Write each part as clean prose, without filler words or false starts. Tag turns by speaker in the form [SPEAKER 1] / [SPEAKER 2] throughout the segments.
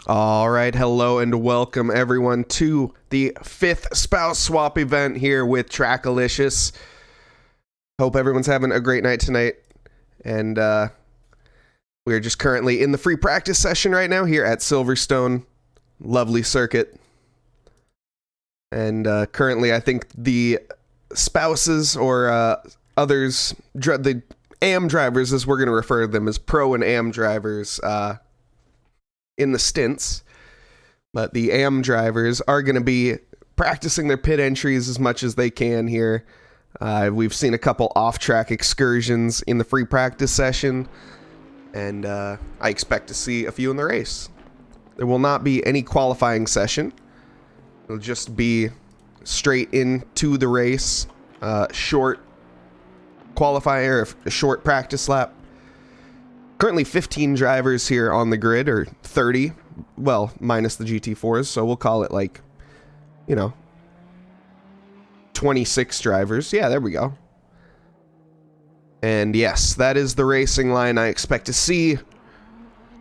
[SPEAKER 1] All right, hello and welcome everyone to the 5th spouse swap event here with Trackalicious. Hope everyone's having a great night tonight. And we're just currently in the free practice session right now here at Silverstone. Lovely circuit. And currently I think the spouses or others, the AM drivers, as we're going to refer to them as pro and AM drivers, in the stints, but the AM drivers are going to be practicing their pit entries as much as they can here. We've seen a couple off-track excursions in the free practice session, and I expect to see a few in the race. There will not be any qualifying session. It'll just be straight into the race, short qualifier, a short practice lap. Currently 15 drivers here on the grid, or 30, well, minus the GT4s, so we'll call it 26 drivers. Yeah, there we go. And yes, that is the racing line. I expect to see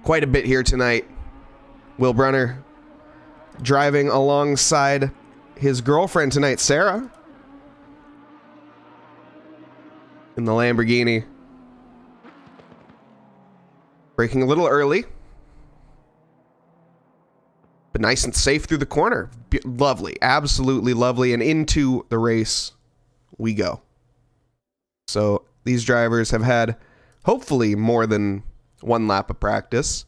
[SPEAKER 1] quite a bit here tonight. Will Brunner driving alongside his girlfriend tonight, Sarah, in the Lamborghini. Braking a little early, but nice and safe through the corner. Lovely, absolutely lovely, and into the race we go. So these drivers have had hopefully more than one lap of practice,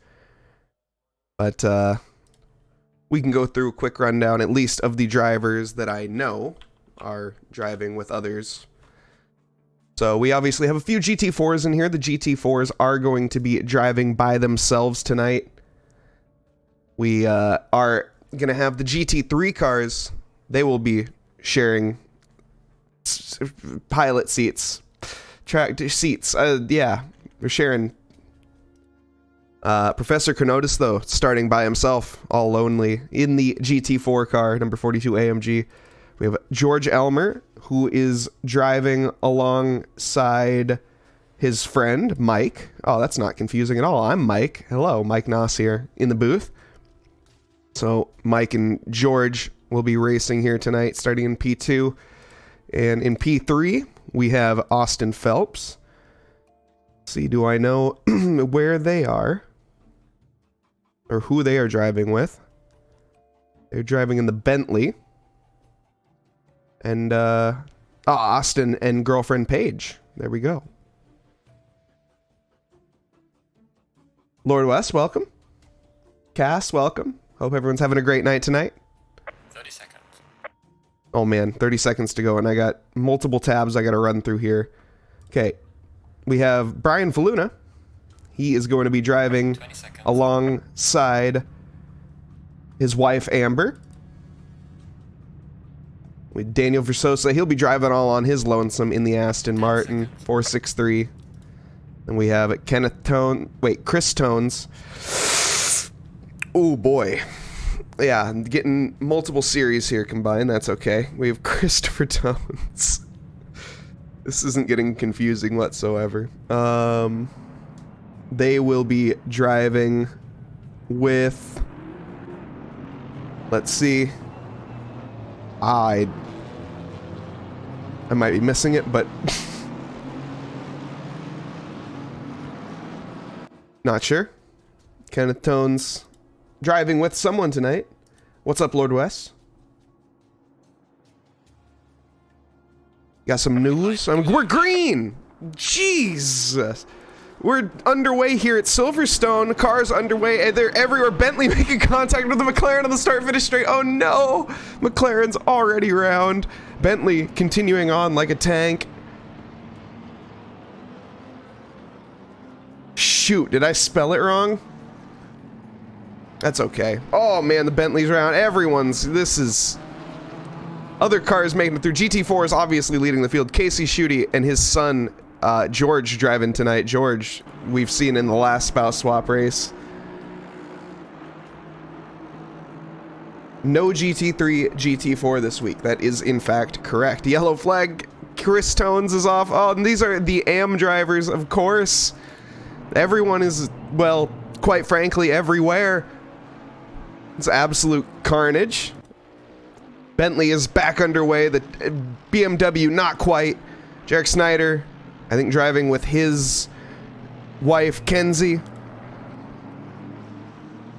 [SPEAKER 1] but we can go through a quick rundown, at least of the drivers that I know are driving with others. So we obviously have a few GT4s in here. The GT4s are going to be driving by themselves tonight. We are going to have the GT3 cars. They will be sharing pilot seats, track seats. Yeah, we're sharing. Professor Conotus, though, starting by himself, all lonely, in the GT4 car, number 42 AMG. We have George Elmer, who is driving alongside his friend, Mike. Oh, that's not confusing at all. I'm Mike. Hello, Mike Nause here in the booth. So Mike and George will be racing here tonight, starting in P2. And in P3, we have Austin Phelps. Let's see, do I know where they are? Or who they are driving with? They're driving in the Bentley. And, Austin and girlfriend Paige. There we go. Lord West, welcome. Cass, welcome. Hope everyone's having a great night tonight.
[SPEAKER 2] 30 seconds.
[SPEAKER 1] Oh man, 30 seconds to go, and I got multiple tabs I gotta run through here. Okay. We have Brian Faluna. He is going to be driving alongside his wife, Amber. With Daniel Versosa, he'll be driving all on his lonesome in the Aston Martin 463. And we have Chris Tones. Oh boy. Yeah, getting multiple series here combined, that's okay. We have Christopher Tones. This isn't getting confusing whatsoever. They will be driving with, let's see. I might be missing it, but not sure. Kenneth Tones driving with someone tonight. What's up, Lord West? Got some news? We're green! Jesus! We're underway here at Silverstone. Cars underway. They're everywhere. Bentley making contact with the McLaren on the start-finish straight. Oh no! McLaren's already round. Bentley continuing on like a tank. Shoot, did I spell it wrong? That's okay. Oh man, the Bentley's round. This is... Other cars making it through. GT4 is obviously leading the field. Casey Schutte and his son, George, driving tonight. George, we've seen in the last spouse swap race. No GT3, GT4 this week. That is, in fact, correct. Yellow flag. Chris Tones is off. Oh, and these are the AM drivers, of course. Everyone is, well, quite frankly, everywhere. It's absolute carnage. Bentley is back underway. The BMW, not quite. Jarek Snyder, I think, driving with his wife, Kenzie.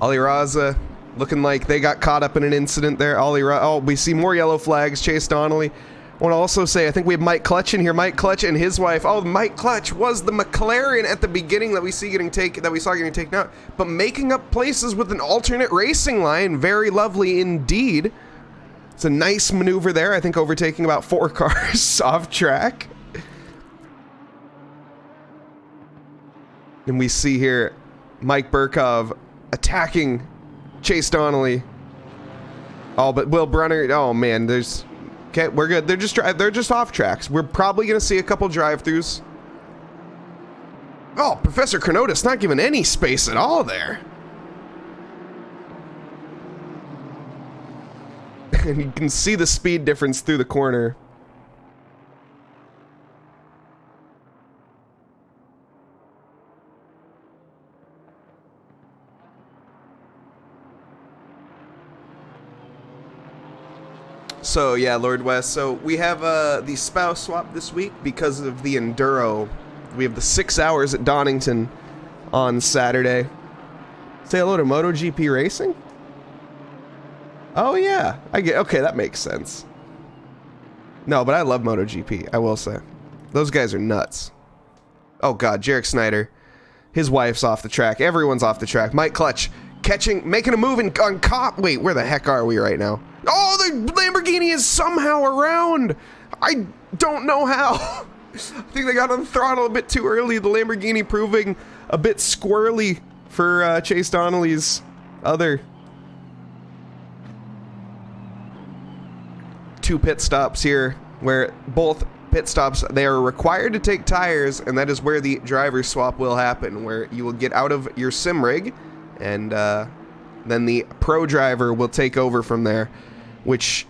[SPEAKER 1] Ali Raza, looking like they got caught up in an incident there. Oh, we see more yellow flags. Chase Donnelly. I want to also say, I think we have Mike Clutch in here. Mike Clutch and his wife. Oh, Mike Clutch was the McLaren at the beginning that we saw getting taken out, but making up places with an alternate racing line. Very lovely indeed. It's a nice maneuver there. I think overtaking about 4 cars off track. And we see here Mike Burkov attacking Chase Donnelly. Oh, but Will Brunner. Oh man, there's. Okay, we're good. They're just off tracks. We're probably gonna see a couple drive-throughs. Oh, Professor Chronotis not giving any space at all there. And you can see the speed difference through the corner. So yeah, Lord West. So we have the spouse swap this week because of the Enduro. We have the 6 hours at Donington on Saturday. Say hello to MotoGP Racing. Oh yeah, I get. Okay, that makes sense. No, but I love MotoGP. I will say, those guys are nuts. Oh god, Jarek Snyder, his wife's off the track. Everyone's off the track. Mike Clutch making a move on cop. Wait, where the heck are we right now? Oh, the Lamborghini is somehow around. I don't know how. I think they got on the throttle a bit too early. The Lamborghini proving a bit squirrely for Chase Donnelly's other 2 pit stops here, where both pit stops, they are required to take tires, and that is where the driver swap will happen, where you will get out of your sim rig, and then the pro driver will take over from there, which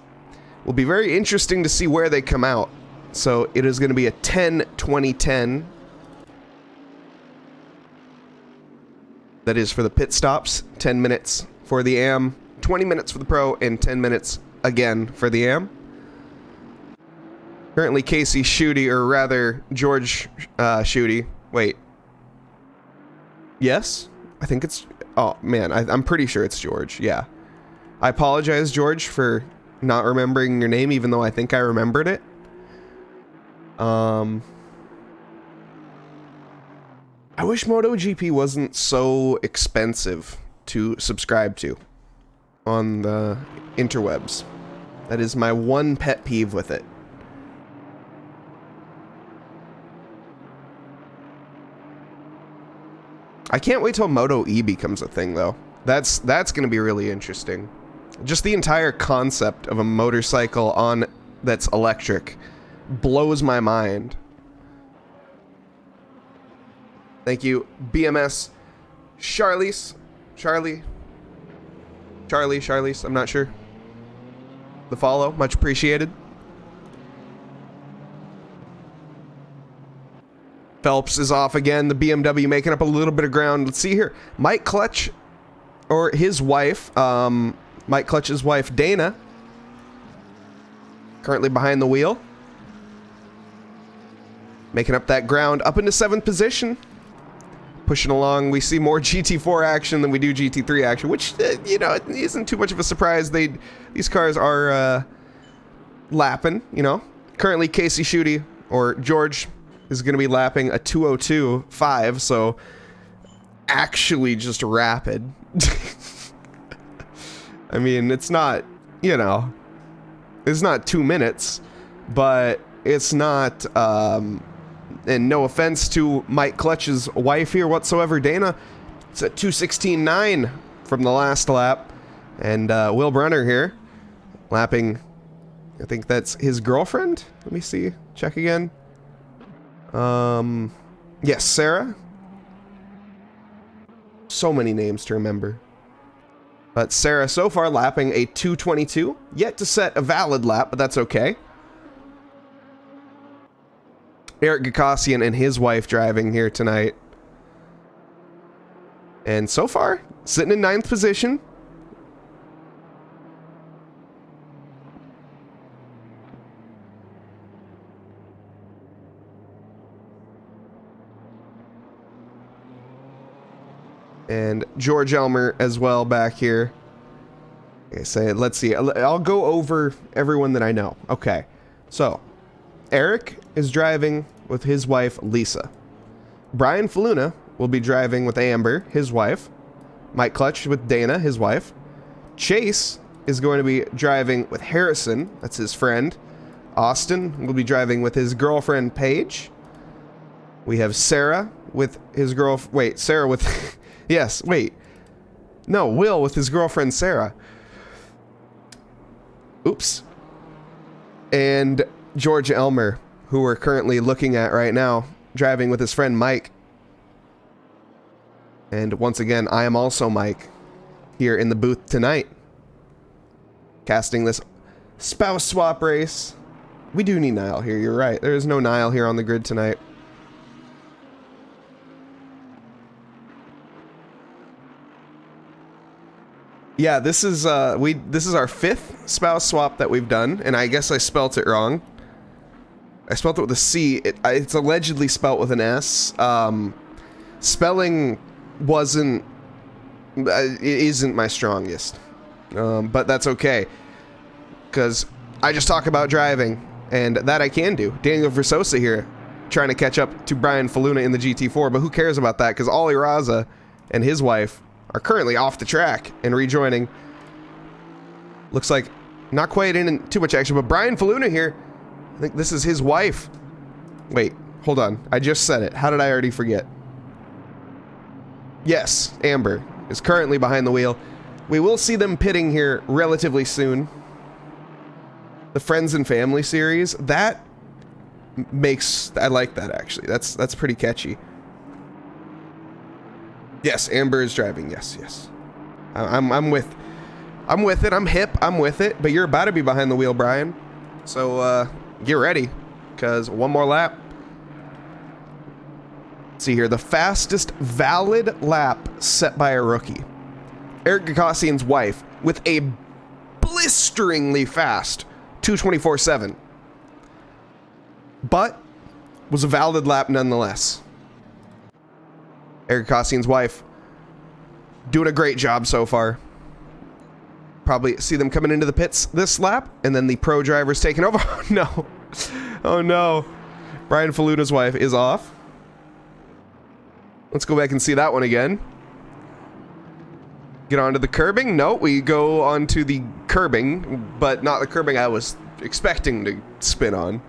[SPEAKER 1] will be very interesting to see where they come out. So it is going to be a 10-20-10. That is for the pit stops, 10 minutes for the AM, 20 minutes for the pro, and 10 minutes again for the AM. Currently Casey Schutte, or rather George Schutte. Wait. Yes? I think it's... Oh, man, I'm pretty sure it's George, yeah. I apologize, George, for not remembering your name, even though I think I remembered it. I wish MotoGP wasn't so expensive to subscribe to on the interwebs. That is my one pet peeve with it. I can't wait till Moto E becomes a thing, though. That's going to be really interesting. Just the entire concept of a motorcycle that's electric blows my mind. Thank you, BMS Charlize, I'm not sure. The follow, much appreciated. Phelps is off again. The BMW making up a little bit of ground. Let's see here. Mike Clutch, or his wife, Mike Clutch's wife, Dana, currently behind the wheel. Making up that ground up into 7th position. Pushing along. We see more GT4 action than we do GT3 action, which, you know, isn't too much of a surprise. These cars are lapping, you know. Currently, Casey Schutte, or George, is going to be lapping a 2:02.5, so actually just rapid. I mean, it's not, you know, it's not 2 minutes, but it's not, and no offense to Mike Clutch's wife here whatsoever, Dana, it's at 2:16.9 from the last lap, and Will Brunner here, lapping, I think that's his girlfriend. Let me see, check again. Yes, Sarah. So many names to remember. But Sarah so far lapping a 2:22. Yet to set a valid lap, but that's okay. Eric Gakosian and his wife driving here tonight. And so far, sitting in 9th position. And George Elmer as well back here. Okay, so let's see. I'll go over everyone that I know. Okay, so Eric is driving with his wife, Lisa. Brian Faluna will be driving with Amber, his wife. Mike Clutch with Dana, his wife. Chase is going to be driving with Harrison, that's his friend. Austin will be driving with his girlfriend, Paige. We have Sarah with his Sarah with... yes, wait. No, Will with his girlfriend, Sarah. Oops. And George Elmer, who we're currently looking at right now, driving with his friend, Mike. And once again, I am also Mike, here in the booth tonight, casting this spouse swap race. We do need Niall here, you're right. There is no Niall here on the grid tonight. Yeah, this is our fifth spouse swap that we've done, and I guess I spelt it wrong. I spelt it with a C. It's allegedly spelt with an S. Spelling isn't my strongest, but that's okay, because I just talk about driving, and that I can do. Daniel Versosa here, trying to catch up to Brian Faluna in the GT4, but who cares about that, because Ollie Raza and his wife are currently off the track and rejoining. Looks like not quite in too much action, but Brian Faluna here, I think this is his wife. Wait, hold on. I just said it. How did I already forget? Yes, Amber is currently behind the wheel. We will see them pitting here relatively soon. The Friends and Family series, that makes... I like that, actually. That's pretty catchy. Yes, Amber is driving. Yes, yes. I'm with it. I'm hip. I'm with it. But you're about to be behind the wheel, Brian. So, get ready, because one more lap. Let's see here. The fastest valid lap set by a rookie. Eric Gagosian's wife with a blisteringly fast 2:24.7. But was a valid lap nonetheless. Eric Gagosian's wife doing a great job so far. Probably see them coming into the pits this lap, and then the pro drivers taking over. Oh no. Oh no. Brian Faluna's wife is off. Let's go back and see that one again. Get onto the curbing. No, we go onto the curbing, but not the curbing I was expecting to spin on.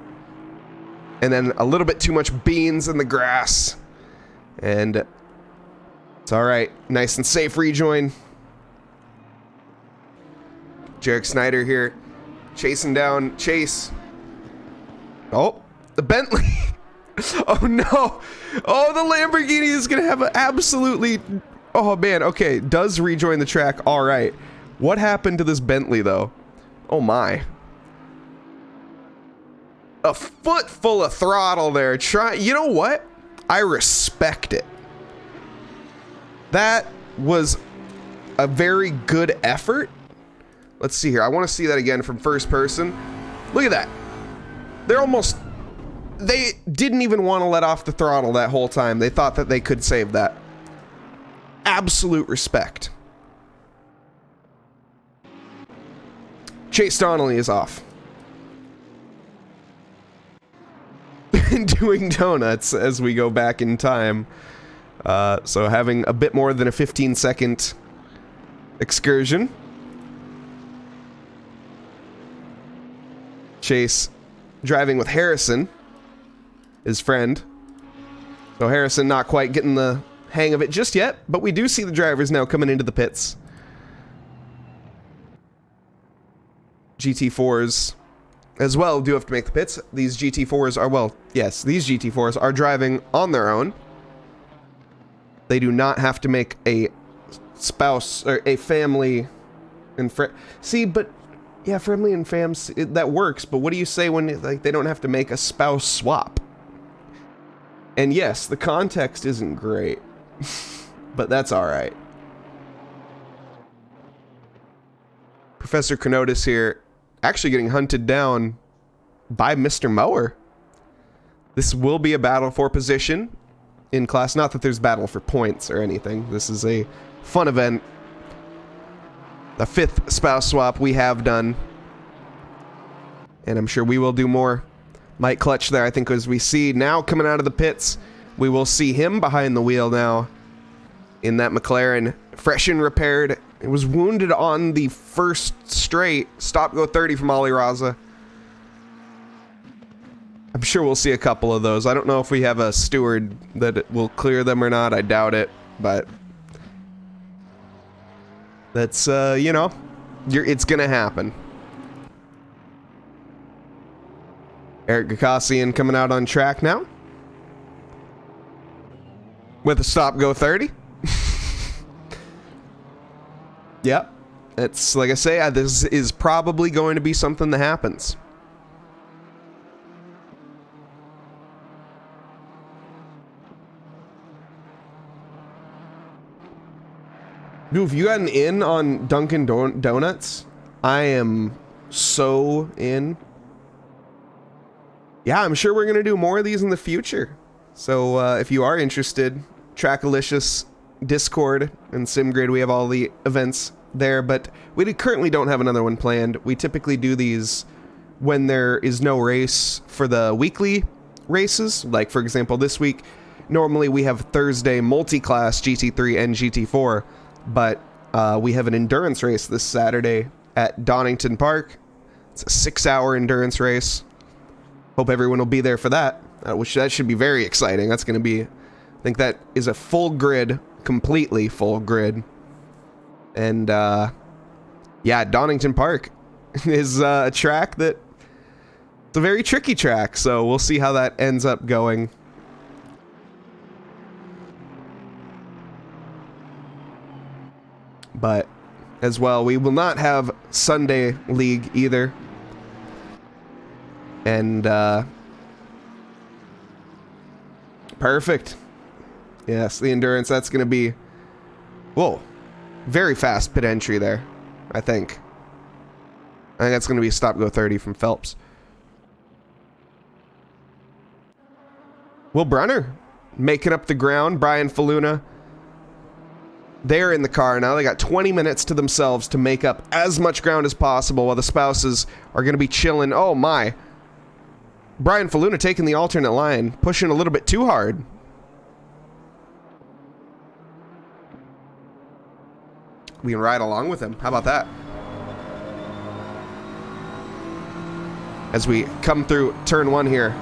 [SPEAKER 1] And then a little bit too much beans in the grass. And it's all right. Nice and safe rejoin. Jarek Snyder here, chasing down Chase. Oh, the Bentley. Oh no. Oh, the Lamborghini is going to have an absolutely... Oh man, okay, does rejoin the track, all right. What happened to this Bentley though? Oh my. A foot full of throttle there. You know what? I respect it. That was a very good effort. Let's see here. I want to see that again from first person. Look at that. They didn't even want to let off the throttle that whole time. They thought that they could save that. Absolute respect. Chase Donnelly is off. Doing donuts as we go back in time. So having a bit more than a 15-second excursion. Chase driving with Harrison, his friend. So Harrison not quite getting the hang of it just yet, but we do see the drivers now coming into the pits. GT4s as well do have to make the pits. These GT4s are, well, yes, these GT4s are driving on their own. They do not have to make a spouse or a family and friend. See, but yeah, family and fams, that works, but what do you say when like they don't have to make a spouse swap? And yes, the context isn't great, but that's all right. Professor Kenotis here, actually getting hunted down by Mr. Mower. This will be a battle for position. in class. Not that there's battle for points or anything. This is a fun event. The 5th spouse swap we have done. And I'm sure we will do more. Mike Clutch there, I think, as we see now coming out of the pits. We will see him behind the wheel now in that McLaren. Fresh and repaired. It was wounded on the first straight. Stop go 30 from Ali Raza. I'm sure we'll see a couple of those. I don't know if we have a steward that will clear them or not. I doubt it, but that's, you know, it's gonna happen. Eric Gakassian coming out on track now. With a stop go 30. Yep. It's, like I say, this is probably going to be something that happens. Dude, if you got an in on Dunkin' Donuts, I am so in. Yeah, I'm sure we're going to do more of these in the future. So if you are interested, Trackalicious, Discord, and SimGrid, we have all the events there, but we currently don't have another one planned. We typically do these when there is no race for the weekly races. Like, for example, this week, normally we have Thursday multi-class GT3 and GT4, but we have an endurance race this Saturday at Donington Park. It's a 6-hour endurance race. Hope everyone will be there for that. Which that should be very exciting. That's going to be, I think that is a full grid, completely full grid. And yeah, Donington Park is a track that, it's a very tricky track. So we'll see how that ends up going. But as well, we will not have Sunday League either. And perfect. Yes, the endurance, that's going to be, whoa, very fast pit entry there, I think. I think that's going to be a stop go 30 from Phelps. Will Brunner making up the ground. Brian Faluna, they're in the car now. They got 20 minutes to themselves to make up as much ground as possible while the spouses are going to be chilling. Oh my. Brian Faluna taking the alternate line, pushing a little bit too hard. We can ride along with him. How about that? As we come through turn 1 here.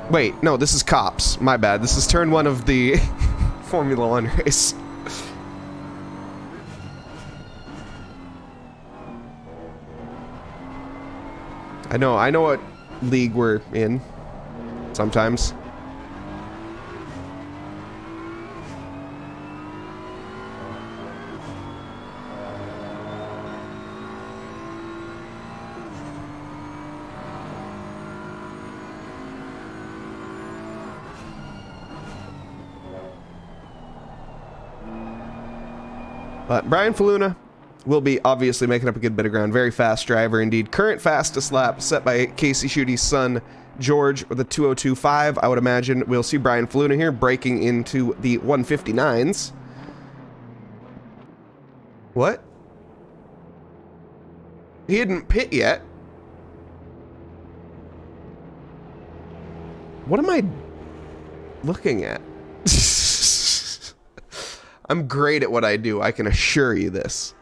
[SPEAKER 1] Wait, no, this is Cops. My bad. This is turn 1 of the Formula 1 race. I know what league we're in sometimes. But Brian Faluna will be obviously making up a good bit of ground. Very fast driver indeed. Current fastest lap set by Casey Schuete's son, George, with a 2:02.5. I would imagine we'll see Brian Faluna here breaking into the 159s. What? He didn't pit yet. What am I looking at? I'm great at what I do, I can assure you this.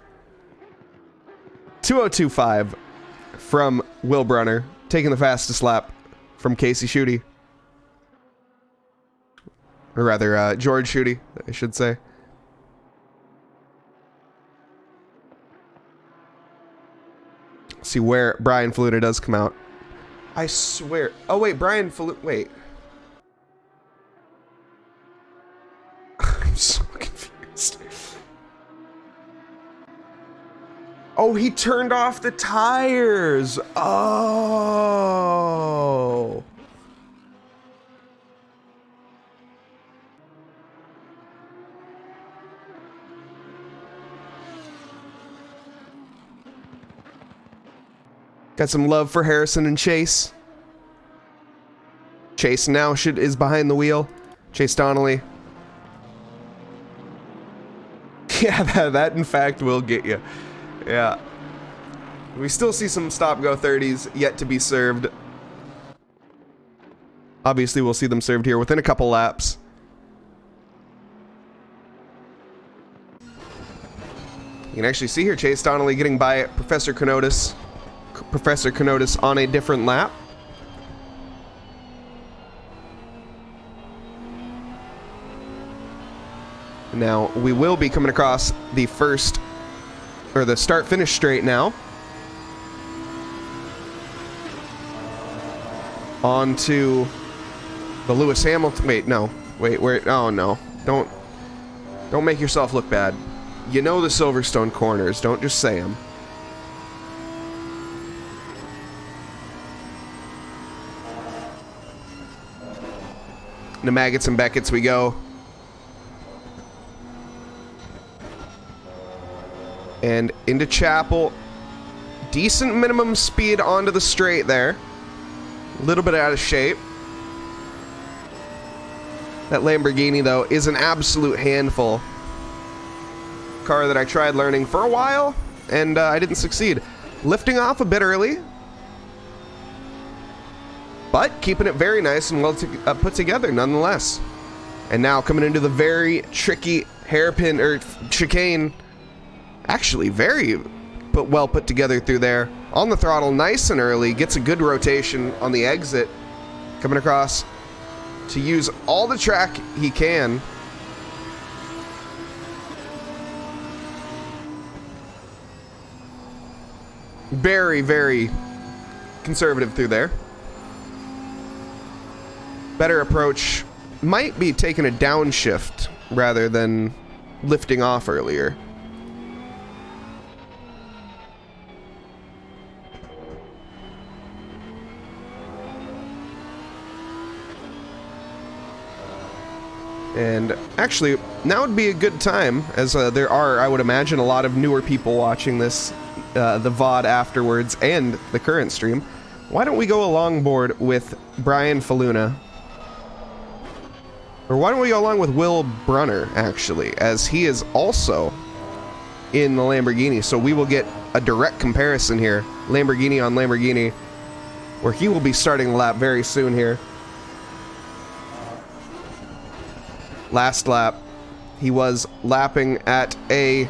[SPEAKER 1] 2:02.5 from Will Brunner, taking the fastest lap from Casey Schuete. Or rather, George Schuete, I should say. See where Brian Faluna does come out. I swear. Oh, wait, Brian Faluna. Wait. I'm so confused. Oh, he turned off the tires. Oh. Got some love for Harrison and Chase. Chase now is behind the wheel. Chase Donnelly. Yeah, that in fact will get you. Yeah. We still see some stop-go 30s yet to be served. Obviously, we'll see them served here within a couple laps. You can actually see here Chase Donnelly getting by Professor Kenotis on a different lap. Now, we will be coming across the start-finish straight now. On to the Lewis Hamilton. Wait, no. Wait, where? Oh, no. Don't make yourself look bad. You know the Silverstone corners. Don't just say them. Into Maggots and Beckett's we go. And into Chapel. Decent minimum speed onto the straight there. A little bit out of shape. That Lamborghini, though, is an absolute handful. Car that I tried learning for a while, and I didn't succeed. Lifting off a bit early, but keeping it very nice and well put together nonetheless. And now coming into the very tricky hairpin, or chicane. Actually, very well put together through there. On the throttle, nice and early. Gets a good rotation on the exit. Coming across to use all the track he can. Very, very conservative through there. Better approach might be taking a downshift rather than lifting off earlier. And actually, now would be a good time, as there are, I would imagine, a lot of newer people watching this, the VOD afterwards, and the current stream. Why don't we go along board with Brian Faluna? Or why don't we go along with Will Brunner, actually, as he is also in the Lamborghini, so we will get a direct comparison here, Lamborghini on Lamborghini, where he will be starting the lap very soon here. Last lap, he was lapping at a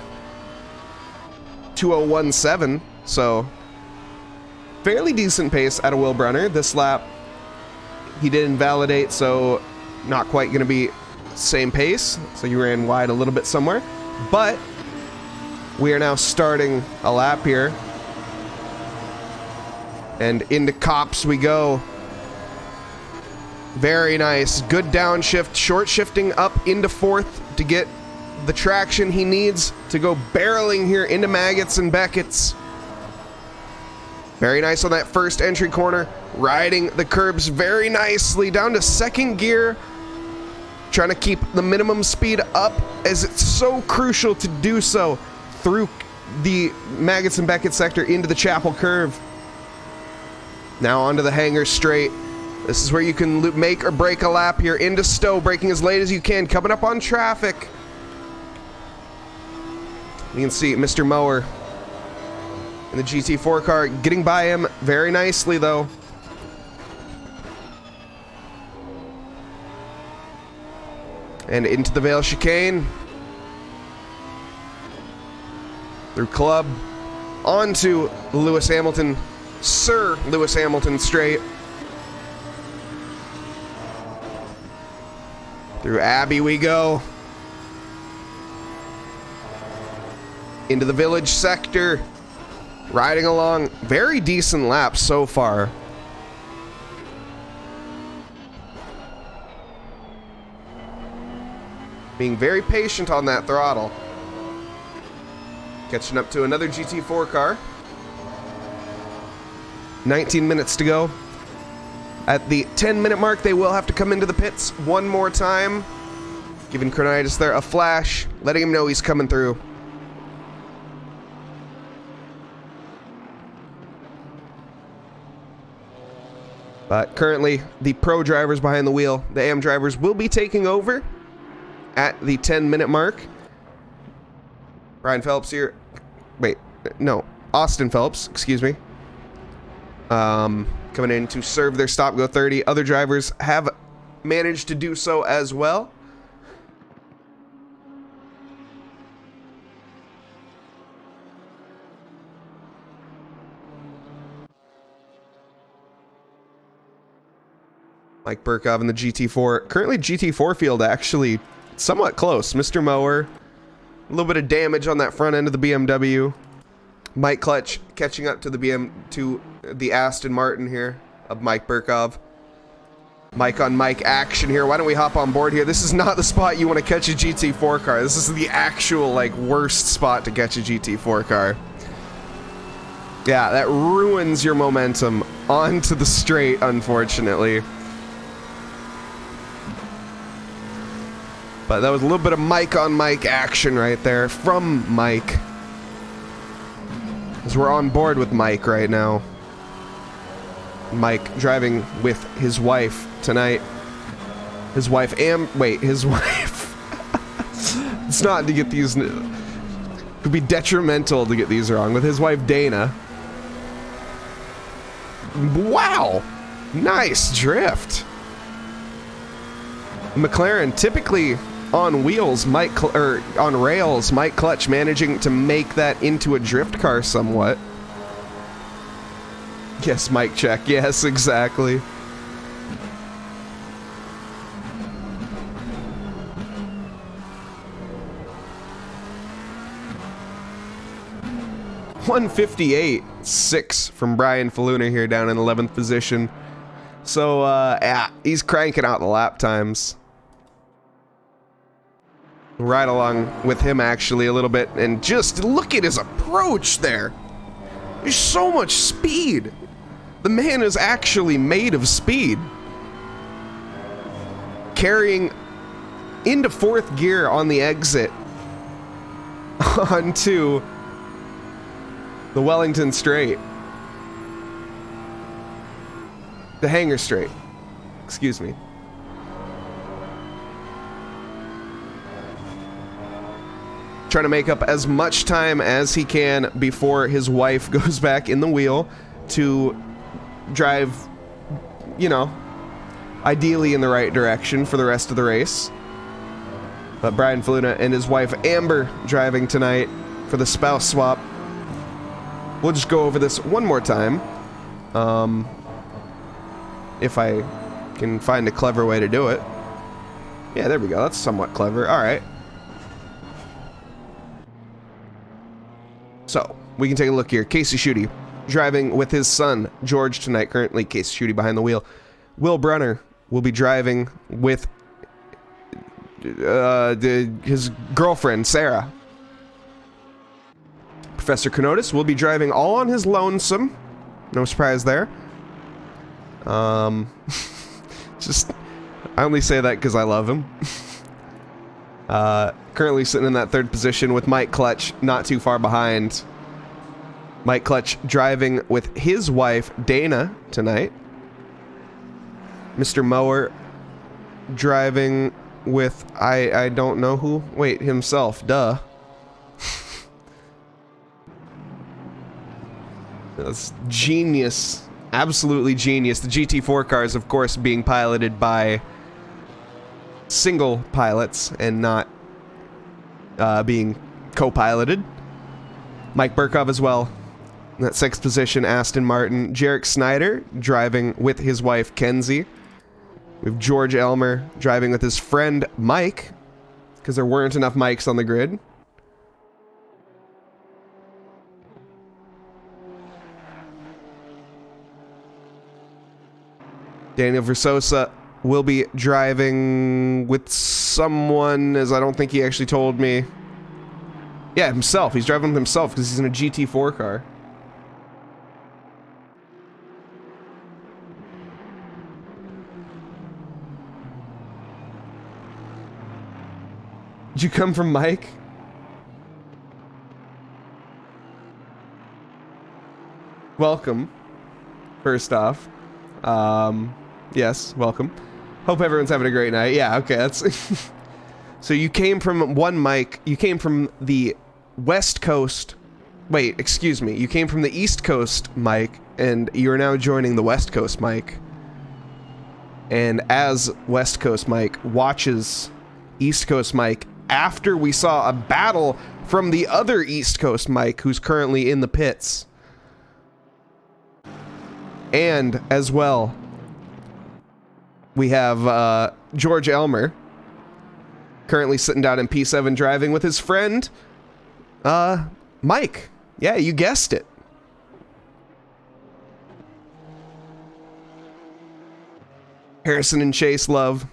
[SPEAKER 1] 2:01.7, so fairly decent pace out of Will Brunner. This lap, he did invalidate, so not quite going to be same pace, so you ran wide a little bit somewhere. But we are now starting a lap here, and into Cops we go. Very nice. Good downshift. Short shifting up into fourth to get the traction he needs to go barreling here into Maggots and Beckett's. Very nice on that first entry corner. Riding the curbs very nicely down to second gear. Trying to keep the minimum speed up, as it's so crucial to do so through the Maggots and Beckett sector into the Chapel curve. Now onto the Hangar straight. This is where you can make or break a lap here into Stowe, braking as late as you can, coming up on traffic. You can see Mr. Mower in the GT4 car getting by him very nicely, though. And into the Vale chicane. Through Club. Onto Lewis Hamilton. Sir Lewis Hamilton straight. Through Abbey we go. Into the Village sector. Riding along. Very decent laps so far. Being very patient on that throttle. Catching up to another GT4 car. 19 minutes to go. At the 10-minute mark, they will have to come into the pits one more time. Giving Chronoitis there a flash, letting him know he's coming through. But currently, the pro drivers behind the wheel, the AM drivers, will be taking over at the 10-minute mark. Brian Phelps here. Wait, no. Austin Phelps, excuse me. Coming in to serve their stop go 30. Other drivers have managed to do so as well. Mike Burkov in the GT4. Currently GT4 field actually somewhat close. Mr. Mower, a little bit of damage on that front end of the BMW. Mike Clutch catching up to the Aston Martin here of Mike Burkov. Mike on Mike action here. Why don't we hop on board here? This is not the spot you want to catch a GT4 car. This is the actual like worst spot to catch a GT4 car. Yeah, that ruins your momentum onto the straight, unfortunately. But that was a little bit of Mike on Mike action right there from Mike. As we're on board with Mike right now. Mike driving with his wife tonight. His wife his wife. It's not to get these, it could be detrimental to get these wrong. With his wife Dana. Wow! Nice drift. McLaren typically on wheels, on rails, Mike Clutch managing to make that into a drift car somewhat. Yes, Mike check. Yes, exactly. .158.6 from Brian Faluna here down in 11th position. So, yeah, he's cranking out the lap times. Right along with him actually a little bit, and just look at his approach there. There's so much speed. The man is actually made of speed. Carrying into fourth gear on the exit onto the Wellington Straight. The Hangar Straight. Excuse me. Trying to make up as much time as he can before his wife goes back in the wheel to drive, you know, ideally in the right direction for the rest of the race. But Brian Faluna and his wife Amber driving tonight for the spouse swap. We'll just go over this one more time. If I can find a clever way to do it. Yeah, there we go. That's somewhat clever. All right. So, we can take a look here. Casey Schutte driving with his son, George, tonight. Currently, Casey Schutte behind the wheel. Will Brunner will be driving with his girlfriend, Sarah. Professor Kenotis will be driving all on his lonesome. No surprise there. Just, I only say that because I love him. Currently sitting in that third position with Mike Clutch not too far behind. Mike Clutch driving with his wife, Dana, tonight. Mr. Mower driving with, I don't know who. Wait, himself, duh. That's genius. Absolutely genius. The GT4 cars, of course, being piloted by single pilots and not being co-piloted. Mike Burkov as well. In that sixth position, Aston Martin. Jarek Snyder driving with his wife, Kenzie. We have George Elmer driving with his friend, Mike, because there weren't enough Mikes on the grid. Daniel Versosa will be driving with someone, as I don't think he actually told me. Yeah, himself. He's driving with himself because he's in a GT4 car. Did you come from Mike? Welcome, first off. Yes, welcome. Hope everyone's having a great night. Yeah, okay, that's... So you came from one mic, you came from the West Coast... Wait, excuse me. You came from the East Coast mic, and you're now joining the West Coast mic. And as West Coast mic watches East Coast mic after we saw a battle from the other East Coast mic who's currently in the pits. And as well, we have George Elmer currently sitting down in P7 driving with his friend Mike. Yeah, you guessed it. Harrison and Chase love.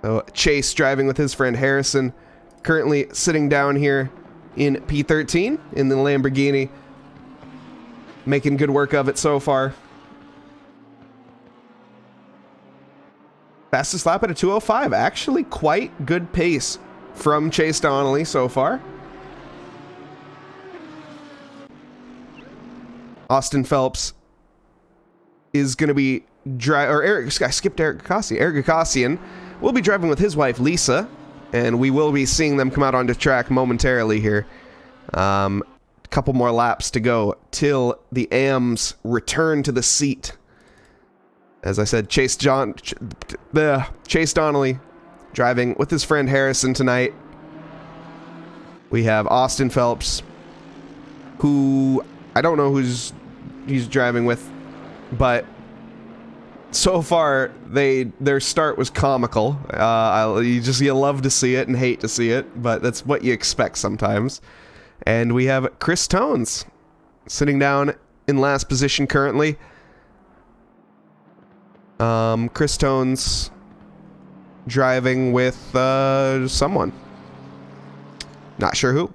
[SPEAKER 1] So Chase driving with his friend Harrison, currently sitting down here in P13 in the Lamborghini, making good work of it so far. Fastest lap at a 2:05. Actually quite good pace from Chase Donnelly so far. Austin Phelps is going to be I skipped Eric Gakosian. Eric Gakosian will be driving with his wife Lisa, and we will be seeing them come out onto track momentarily here. A couple more laps to go till the AMs return to the seat. As I said, Chase Donnelly driving with his friend Harrison tonight. We have Austin Phelps, who I don't know he's driving with, but so far their start was comical. You love to see it and hate to see it, but that's what you expect sometimes. And we have Chris Tones sitting down in last position currently. Chris Tones driving with someone. Not sure who.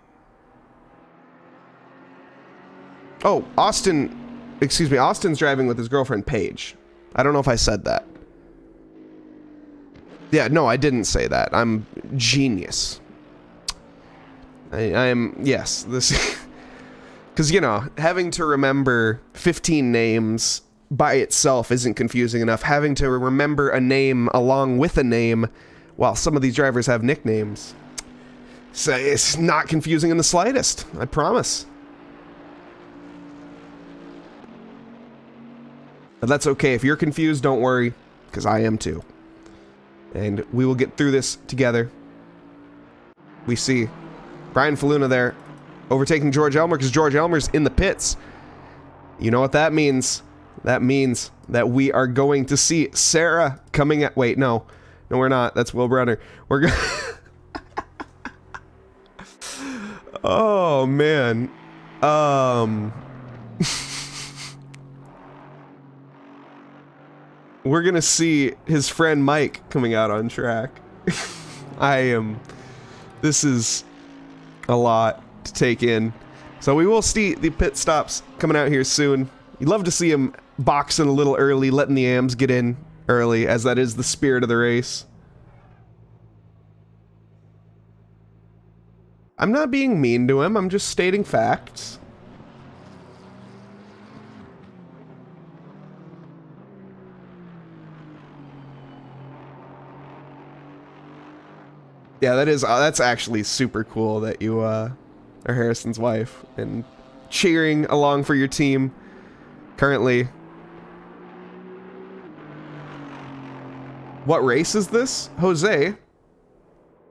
[SPEAKER 1] Oh, Austin's driving with his girlfriend Paige. I don't know if I said that. Yeah, no, I didn't say that. I'm genius. Yes, this... Because, you know, having to remember 15 names by itself isn't confusing enough. Having to remember a name along with a name, while some of these drivers have nicknames, so it's not confusing in the slightest, I promise. But that's okay. If you're confused, don't worry, because I am too. And we will get through this together. We see Brian Faluna there overtaking George Elmer, because George Elmer's in the pits. You know what that means? That means that we are going to see Sarah coming at... Wait, no. No, we're not. That's Will Brunner. We're going... Oh, man. We're going to see his friend Mike coming out on track. This is a lot to take in. So we will see the pit stops coming out here soon. You'd love to see him boxing a little early, letting the AMs get in early, as that is the spirit of the race. I'm not being mean to him, I'm just stating facts. Yeah, that's actually super cool that you are Harrison's wife and cheering along for your team currently. What race is this? Jose,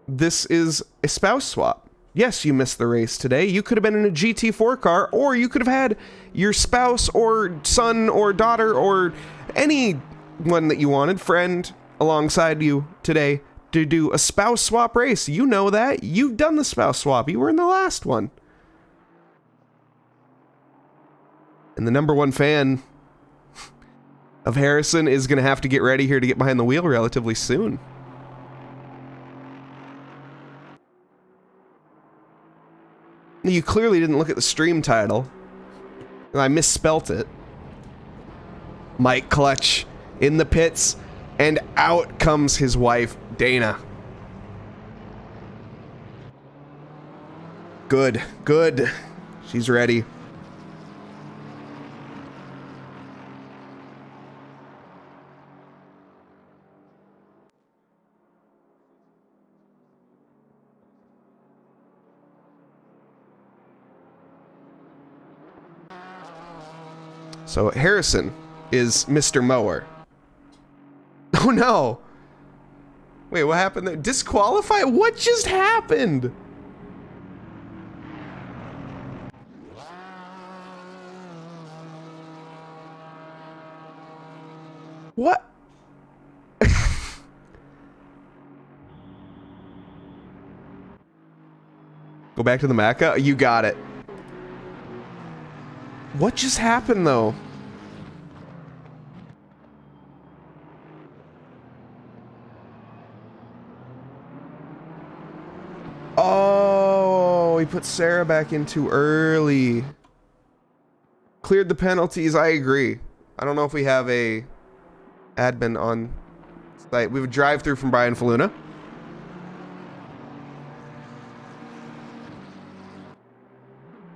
[SPEAKER 1] this is a spouse swap. Yes, you missed the race today. You could have been in a GT4 car, or you could have had your spouse or son or daughter or anyone that you wanted, friend, alongside you today to do a spouse swap race. You know that. You've done the spouse swap. You were in the last one. And the #1 fan of Harrison is going to have to get ready here to get behind the wheel relatively soon. You clearly didn't look at the stream title. I misspelt it. Mike Clutch in the pits, and out comes his wife, Dana. Good, good. She's ready. So Harrison is Mr. Mower. Oh no! Wait, what happened there? Disqualify? What just happened? What? Go back to the Macca? You got it. What just happened though? Oh, he put Sarah back in too early. Cleared the penalties, I agree. I don't know if we have a admin on site. We have a drive-through from Brian Faluna.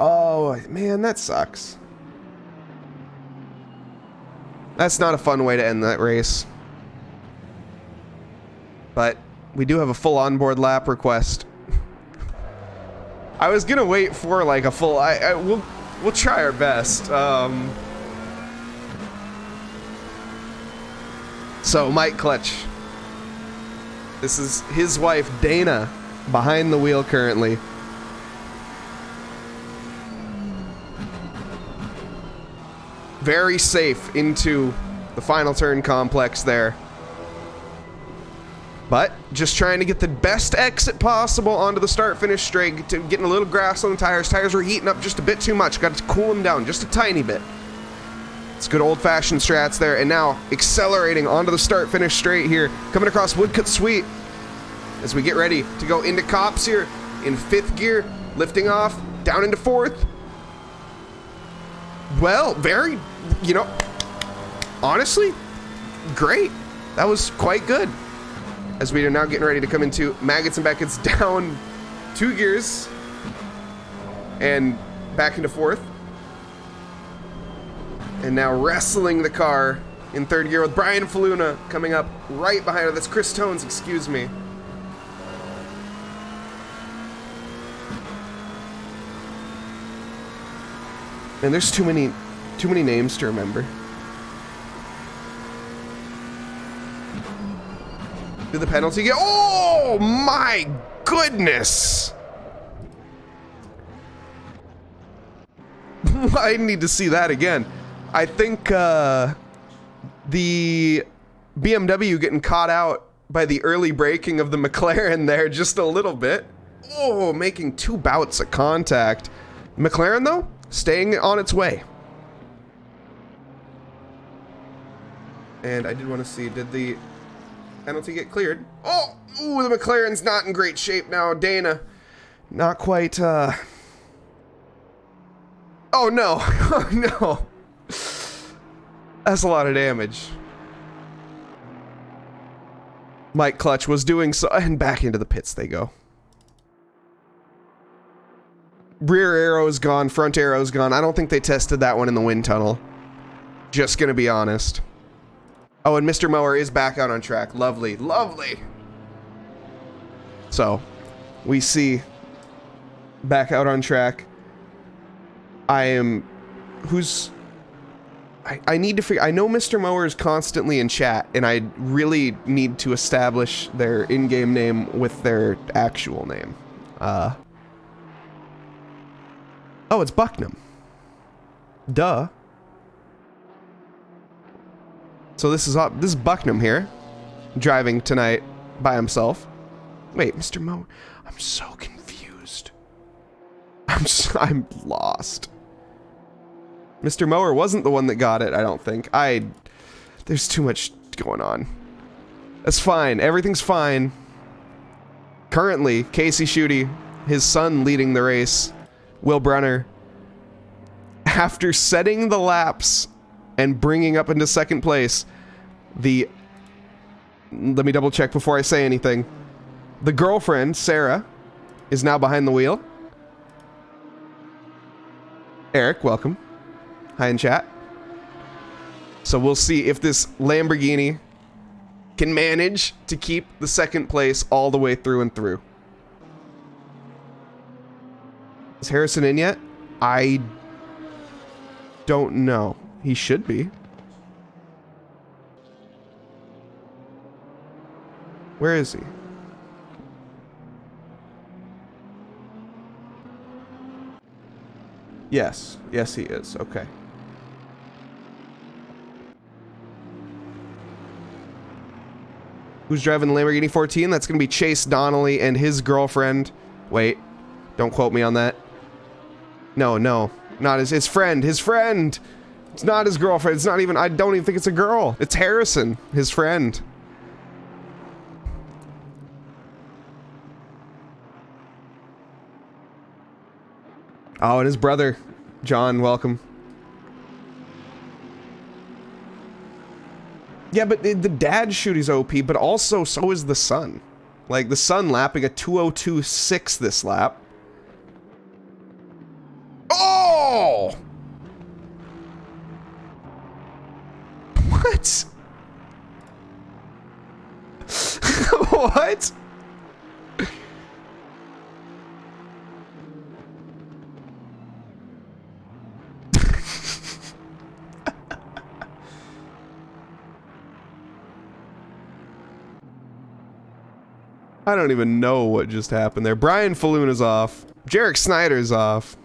[SPEAKER 1] Oh, man, that sucks. That's not a fun way to end that race. But we do have a full onboard lap request. I was gonna wait for like a full. We'll try our best. So Mike Clutch. This is his wife Dana behind the wheel currently. Very safe into the final turn complex there. But just trying to get the best exit possible onto the start-finish straight, getting a little grass on the tires. Tires were heating up just a bit too much. Got to cool them down just a tiny bit. It's good old-fashioned strats there. And now accelerating onto the start-finish straight here. Coming across Woodcut Sweet as we get ready to go into Cops here in 5th gear. Lifting off, down into 4th. Well, very, you know, honestly, great. That was quite good. As we are now getting ready to come into Maggots and Beckett's down 2 gears and back into 4th. And now wrestling the car in 3rd gear with Brian Faluna coming up right behind her. That's Chris Tones, excuse me. And there's too many names to remember. Did the penalty get? Oh my goodness! I need to see that again. I think the BMW getting caught out by the early braking of the McLaren there just a little bit. Oh, making 2 bouts of contact. McLaren though, staying on its way. And I did want to see, did the penalty get cleared? Oh, ooh, the McLaren's not in great shape now. Dana, not quite, oh no, oh no. That's a lot of damage. Mike Clutch was doing so, and back into the pits they go. Rear arrow is gone, front arrow is gone. I don't think they tested that one in the wind tunnel. Just gonna be honest. Oh, and Mr. Mower is back out on track. Lovely, lovely. So, we see back out on track. I need to figure, I know Mr. Mower is constantly in chat, and I really need to establish their in-game name with their actual name. Oh, it's Bucknam. Duh. So this is Bucknam here, driving tonight by himself. Wait, Mr. Mower, I'm so confused. I'm lost. Mr. Mower wasn't the one that got it, I don't think. There's too much going on. That's fine, everything's fine. Currently, Casey Schutte, his son leading the race, Will Brunner, after setting the laps and bringing up into 2nd place, let me double check before I say anything. The girlfriend, Sarah, is now behind the wheel. Eric, welcome. Hi in chat. So we'll see if this Lamborghini can manage to keep the 2nd place all the way through and through. Is Harrison in yet? I don't know. He should be. Where is he? Yes. Yes, he is. Okay. Who's driving the Lamborghini 14? That's going to be Chase Donnelly and his girlfriend. Wait. Don't quote me on that. No, no. Not his friend. His friend! It's not his girlfriend. It's not even... I don't even think it's a girl. It's Harrison, his friend. Oh, and his brother. John, welcome. Yeah, but the dad shoot is OP, but also so is the son. Like, the son lapping a 2:02.6 this lap. Oh! What? What? I don't even know what just happened there. Brian Falluna's off. Jarek Snyder's off.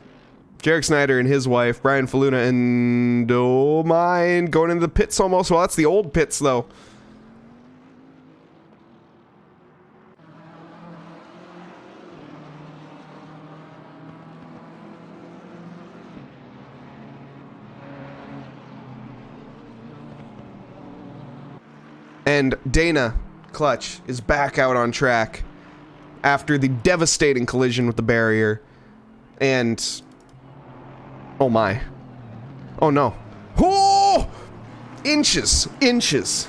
[SPEAKER 1] Jarek Snyder and his wife, Brian Falluna, and oh my, going into the pits almost. Well, that's the old pits though. And Dana Clutch is back out on track after the devastating collision with the barrier. And oh my. Oh no. Oh! Inches. Inches.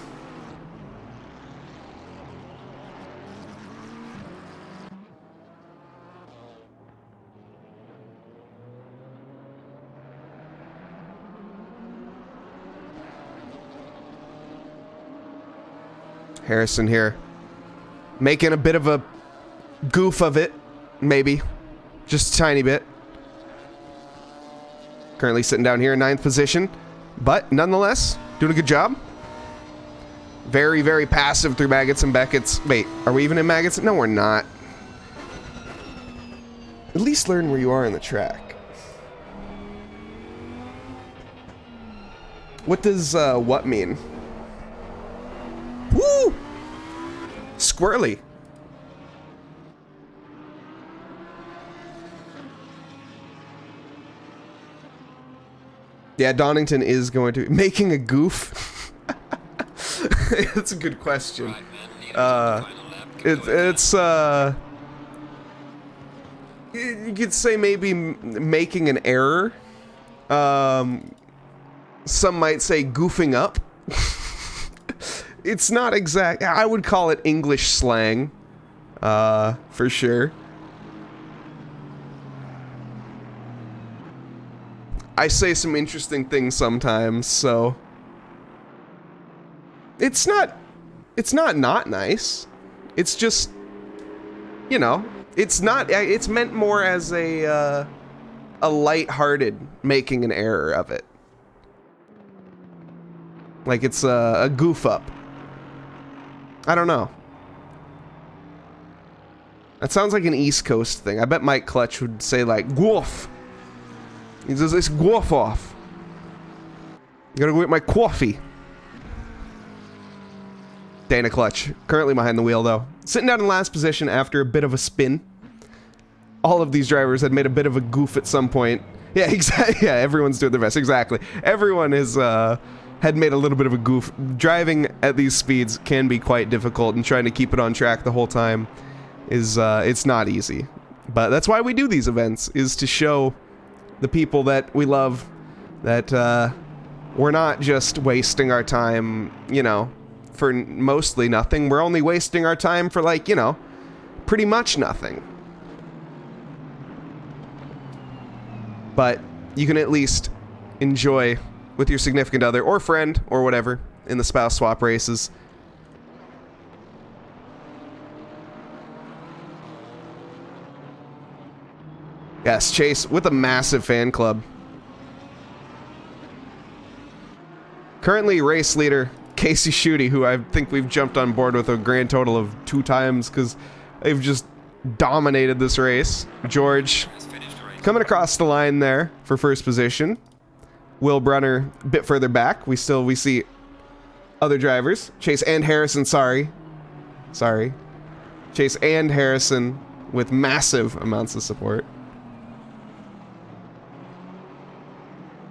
[SPEAKER 1] Harrison here. Making a bit of a goof of it. Maybe. Just a tiny bit. Currently sitting down here in 9th position. But, nonetheless, doing a good job. Very, very passive through Maggots and Beckett's. Wait, are we even in Maggots? No, we're not. At least learn where you are in the track. What does, what mean? Woo! Squirrely. Yeah, Donington is going to... Making a goof? That's a good question. It's you could say maybe making an error. Some might say goofing up. It's not exact. I would call it English slang, for sure. I say some interesting things sometimes, so it's not nice. It's just, you know, it's not. It's meant more as a lighthearted making an error of it. Like it's a goof up. I don't know. That sounds like an East Coast thing. I bet Mike Clutch would say like goof. He says it's goof off. You gotta go get my coffee. Dana Clutch, currently behind the wheel though. Sitting down in last position after a bit of a spin. All of these drivers had made a bit of a goof at some point. Yeah, exactly. Yeah, everyone's doing their best. Exactly. Everyone is had made a little bit of a goof. Driving at these speeds can be quite difficult, and trying to keep it on track the whole time is it's not easy. But that's why we do these events, is to show the people that we love that we're not just wasting our time, you know, for mostly nothing. We're only wasting our time for, like, you know, pretty much nothing. But you can at least enjoy with your significant other or friend or whatever in the spouse swap races. Yes, Chase with a massive fan club. Currently race leader Casey Schutte, who I think we've jumped on board with a grand total of 2 times because they've just dominated this race. George coming across the line there for first position. Will Brunner a bit further back. We see other drivers. Chase and Harrison, sorry. Chase and Harrison with massive amounts of support.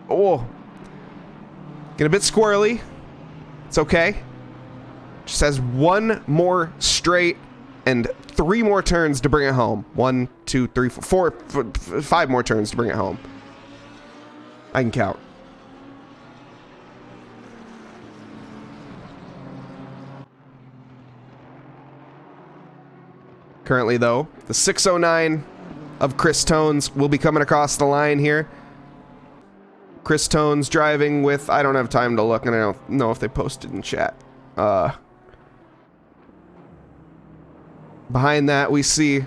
[SPEAKER 1] Oh. Get a bit squirrely. It's okay. Just has 1 more straight and 3 more turns to bring it home. 1, 2, 3, 4, 5 more turns to bring it home. I can count. Currently, though, the 609 of Chris Tones will be coming across the line here. Chris Tones driving with, I don't have time to look, and I don't know if they posted in chat. Behind that, we see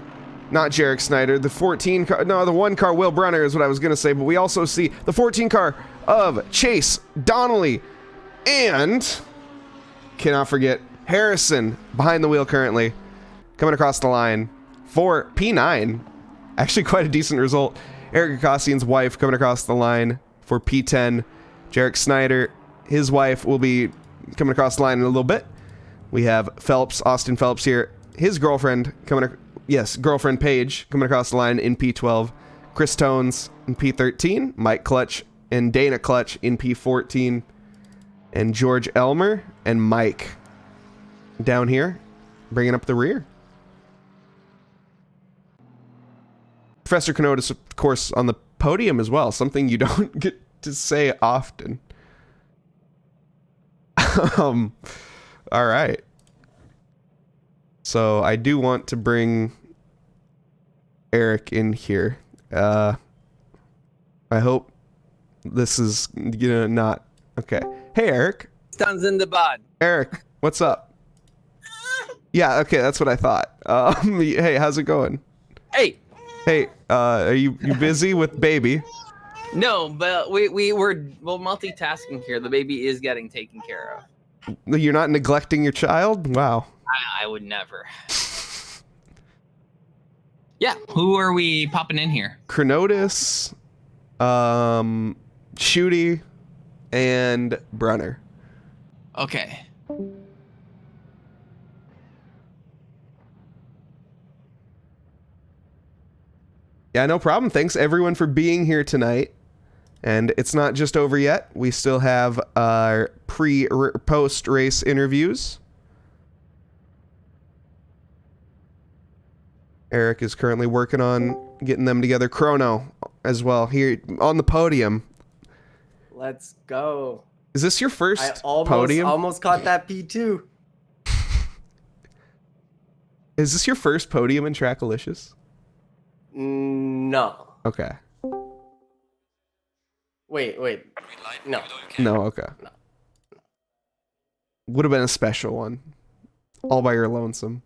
[SPEAKER 1] not Jarek Snyder, the 14 car, no, the 1 car, Will Brunner is what I was going to say, but we also see the 14 car of Chase Donnelly, and cannot forget Harrison behind the wheel currently, coming across the line for P9. Actually, quite a decent result. Eric Gossian's wife coming across the line for P10. Jarek Snyder, his wife, will be coming across the line in a little bit. We have Phelps, Austin Phelps here. His girlfriend girlfriend Paige coming across the line in P12. Chris Tones in P13. Mike Clutch and Dana Clutch in P14. And George Elmer and Mike down here bringing up the rear. Professor Kenotis, of course, on the podium as well, something you don't get to say often. All right. So I do want to bring Eric in here. I hope this is not okay. Hey, Eric.
[SPEAKER 2] Stands in the bud.
[SPEAKER 1] Eric, what's up? Yeah, okay, that's what I thought. Hey, how's it going? Hey, are you busy with baby?
[SPEAKER 2] No, but we're multitasking here. The baby is getting taken care of.
[SPEAKER 1] You're not neglecting your child? Wow.
[SPEAKER 2] I would never. Yeah, who are we popping in here?
[SPEAKER 1] Chronotis, Schutte, and Brunner.
[SPEAKER 2] Okay.
[SPEAKER 1] Yeah, no problem. Thanks everyone for being here tonight. And it's not just over yet. We still have our post race interviews. Eric is currently working on getting them together. Chrono as well here on the podium.
[SPEAKER 3] Let's go.
[SPEAKER 1] Is this your first
[SPEAKER 3] podium? I almost caught that P2.
[SPEAKER 1] Is this your first podium in Trackalicious?
[SPEAKER 3] No.
[SPEAKER 1] Okay.
[SPEAKER 3] Wait. No.
[SPEAKER 1] No, okay.
[SPEAKER 3] No.
[SPEAKER 1] Would have been a special one. All by your lonesome.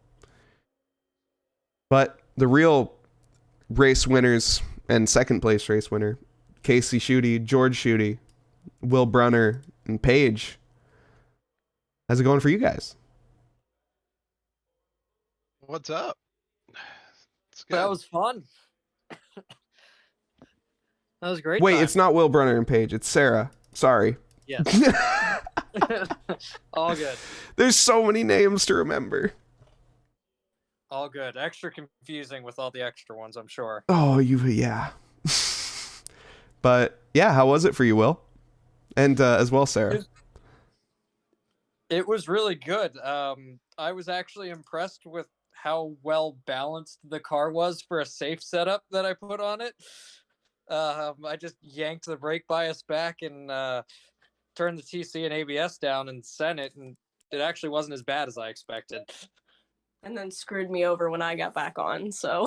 [SPEAKER 1] But the real race winners and second place race winner, Casey Schutte, George Schutte, Will Brunner, and Paige. How's it going for you guys?
[SPEAKER 4] What's up?
[SPEAKER 5] That was fun. That was great.
[SPEAKER 1] Wait,
[SPEAKER 5] time.
[SPEAKER 1] It's not Will Brunner and Paige. It's Sarah. Sorry.
[SPEAKER 5] Yes. All good.
[SPEAKER 1] There's so many names to remember.
[SPEAKER 5] All good. Extra confusing with all the extra ones, I'm sure.
[SPEAKER 1] Oh, yeah. But yeah, how was it for you, Will? And as well, Sarah.
[SPEAKER 5] It was really good. I was actually impressed with how well balanced the car was for a safe setup that I put on it. I just yanked the brake bias back and turned the TC and ABS down and sent it, and it actually wasn't as bad as I expected.
[SPEAKER 6] And then screwed me over when I got back on, so.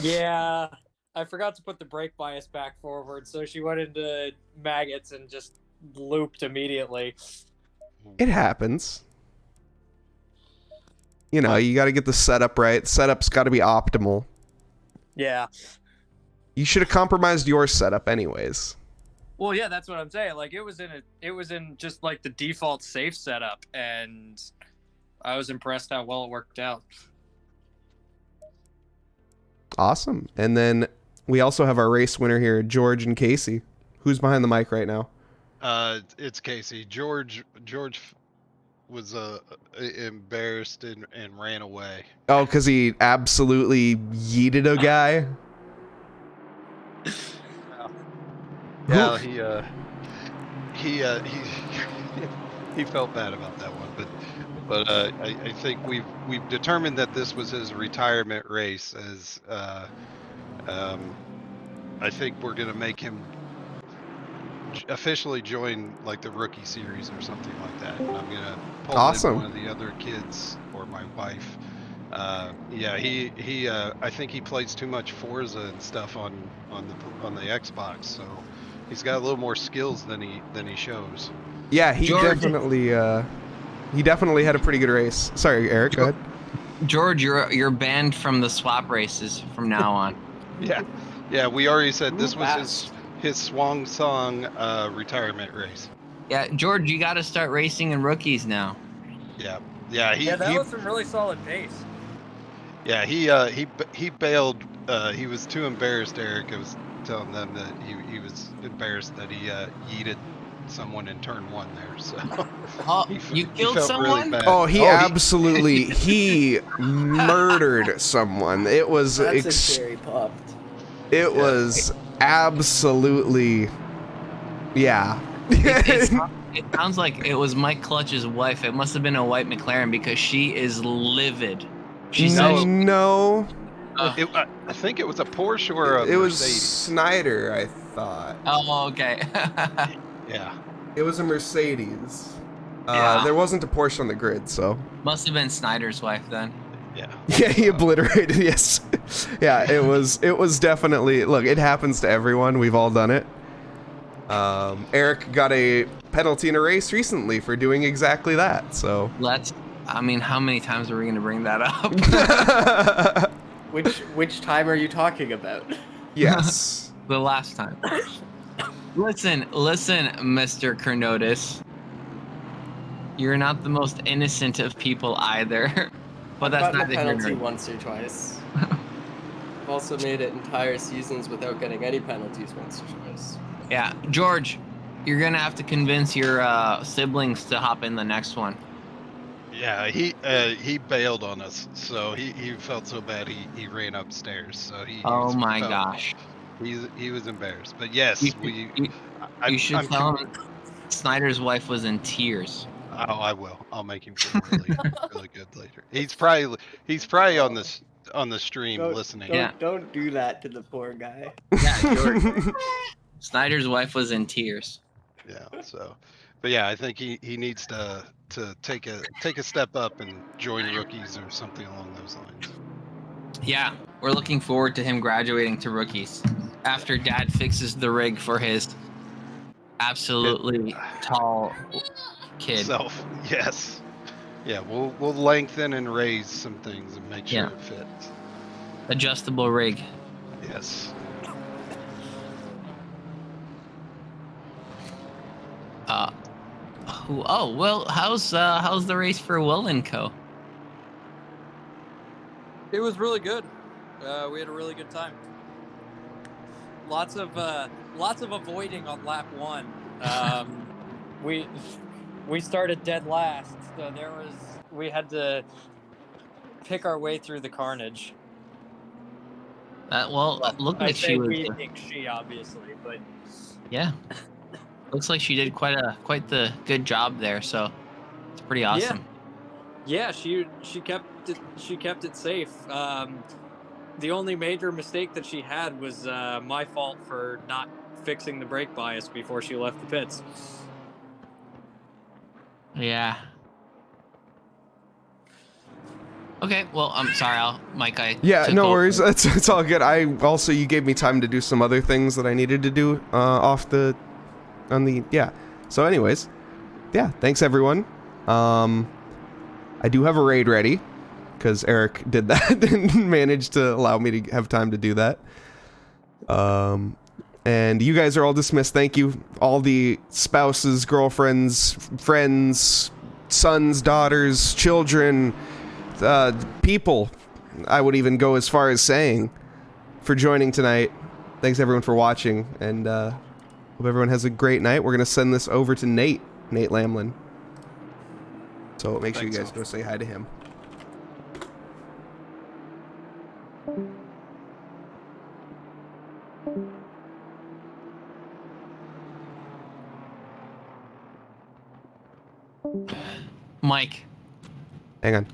[SPEAKER 5] Yeah, I forgot to put the brake bias back forward, so she went into maggots and just looped immediately.
[SPEAKER 1] It happens. You know, you got to get the setup right. Setup's got to be optimal.
[SPEAKER 5] Yeah.
[SPEAKER 1] You should have compromised your setup anyways.
[SPEAKER 5] Well, yeah, that's what I'm saying. Like it was in just like the default safe setup, and I was impressed how well it worked out.
[SPEAKER 1] Awesome. And then we also have our race winner here, George and Casey. Who's behind the mic right now?
[SPEAKER 4] It's Casey. George was embarrassed and ran away.
[SPEAKER 1] Oh, because he absolutely yeeted a guy.
[SPEAKER 4] Yeah, he he felt bad about that one, but I think we've determined that this was his retirement race. As I think we're gonna make him officially join like the rookie series or something like that. And I'm gonna pull
[SPEAKER 1] Awesome.
[SPEAKER 4] in one of the other kids or my wife. Yeah, he I think he plays too much Forza and stuff on the Xbox, so he's got a little more skills than he shows.
[SPEAKER 1] Yeah, he
[SPEAKER 2] George.
[SPEAKER 1] definitely had a pretty good race. Sorry, Eric, go ahead.
[SPEAKER 2] George, you're banned from the swap races from now on.
[SPEAKER 4] Yeah, we already said this was
[SPEAKER 3] Fast.
[SPEAKER 4] his swan song retirement race.
[SPEAKER 2] Yeah, George, you got to start racing in rookies now.
[SPEAKER 4] Yeah,
[SPEAKER 5] That was some really solid pace.
[SPEAKER 4] Yeah, he bailed. He was too embarrassed. Eric, I was telling them that he was embarrassed that he yeeted someone in turn 1 there. So
[SPEAKER 2] Oh,
[SPEAKER 4] he
[SPEAKER 2] you
[SPEAKER 4] he
[SPEAKER 2] killed
[SPEAKER 4] felt really
[SPEAKER 2] someone?
[SPEAKER 4] bad.
[SPEAKER 1] Oh, he absolutely he murdered someone. It was
[SPEAKER 3] That's a cherry popped.
[SPEAKER 1] it was absolutely yeah.
[SPEAKER 2] It sounds like it was Mike Clutch's wife. It must have been a white McLaren because she is livid. She said,
[SPEAKER 1] No,
[SPEAKER 4] I think it was a Porsche or a
[SPEAKER 1] it was
[SPEAKER 4] Mercedes.
[SPEAKER 1] Snyder, I thought.
[SPEAKER 2] "Oh, okay."
[SPEAKER 4] Yeah.
[SPEAKER 1] It was a Mercedes.
[SPEAKER 2] Yeah.
[SPEAKER 1] There wasn't a Porsche on the grid, so.
[SPEAKER 2] Must have been Snyder's wife then.
[SPEAKER 4] Yeah.
[SPEAKER 1] Yeah, he obliterated. Yes. Yeah, it was definitely. Look, it happens to everyone. We've all done it. Eric got a penalty in a race recently for doing exactly that. So.
[SPEAKER 2] I mean, how many times are we going to bring that up?
[SPEAKER 3] Which time are you talking about?
[SPEAKER 1] Yes.
[SPEAKER 2] The last time. Listen, Mr. Kernotis. You're not the most innocent of people either. But that's
[SPEAKER 3] I've
[SPEAKER 2] not
[SPEAKER 3] gotten
[SPEAKER 2] the
[SPEAKER 3] a penalty
[SPEAKER 2] penalty.
[SPEAKER 3] once or twice. I've also made it entire seasons without getting any penalties once or twice.
[SPEAKER 2] Yeah, George, you're going to have to convince your siblings to hop in the next one.
[SPEAKER 4] Yeah, he bailed on us, so he felt so bad he ran upstairs. So
[SPEAKER 2] Oh my
[SPEAKER 4] felt-
[SPEAKER 2] gosh.
[SPEAKER 4] he was embarrassed. But yes,
[SPEAKER 2] You should tell him Snyder's wife was in tears.
[SPEAKER 4] Oh, I will. I'll make him feel really really good later. He's probably on the stream listening.
[SPEAKER 3] Don't do that to the poor guy.
[SPEAKER 2] Yeah, George. Snyder's wife was in tears.
[SPEAKER 4] Yeah. So, but yeah, I think he needs to take a step up and join rookies or something along those lines.
[SPEAKER 2] Yeah, we're looking forward to him graduating to rookies after Dad fixes the rig for his absolutely tall kid.
[SPEAKER 4] Yes. Yeah, we'll lengthen and raise some things and make sure
[SPEAKER 2] Yeah.
[SPEAKER 4] it fits.
[SPEAKER 2] Adjustable rig.
[SPEAKER 4] Yes.
[SPEAKER 2] Well, how's the race for Will and Co?
[SPEAKER 5] It was really good. We had a really good time. Lots of avoiding on lap 1. We started dead last, so we had to pick our way through the carnage.
[SPEAKER 2] Looked
[SPEAKER 5] I
[SPEAKER 2] like
[SPEAKER 5] say
[SPEAKER 2] she was.
[SPEAKER 5] we think she obviously, but
[SPEAKER 2] Yeah. Looks like she did quite the good job there. So it's pretty awesome.
[SPEAKER 5] yeah, she kept it safe. The only major mistake that she had was my fault for not fixing the brake bias before she left the pits.
[SPEAKER 2] Yeah. Okay. Well, I'm sorry, Mike.
[SPEAKER 1] Yeah,
[SPEAKER 2] took
[SPEAKER 1] no
[SPEAKER 2] over.
[SPEAKER 1] worries. It's all good. You gave me time to do some other things that I needed to do yeah. So anyways, yeah, thanks everyone. I do have a raid ready because Eric did that and managed to allow me to have time to do that. And you guys are all dismissed. Thank you. All the spouses, girlfriends, friends, sons, daughters, children, people, I would even go as far as saying, for joining tonight. Thanks everyone for watching, and hope everyone has a great night. We're going to send this over to Nate Lamlin. So make sure you guys go say hi to him.
[SPEAKER 2] Mike.
[SPEAKER 1] Hang on.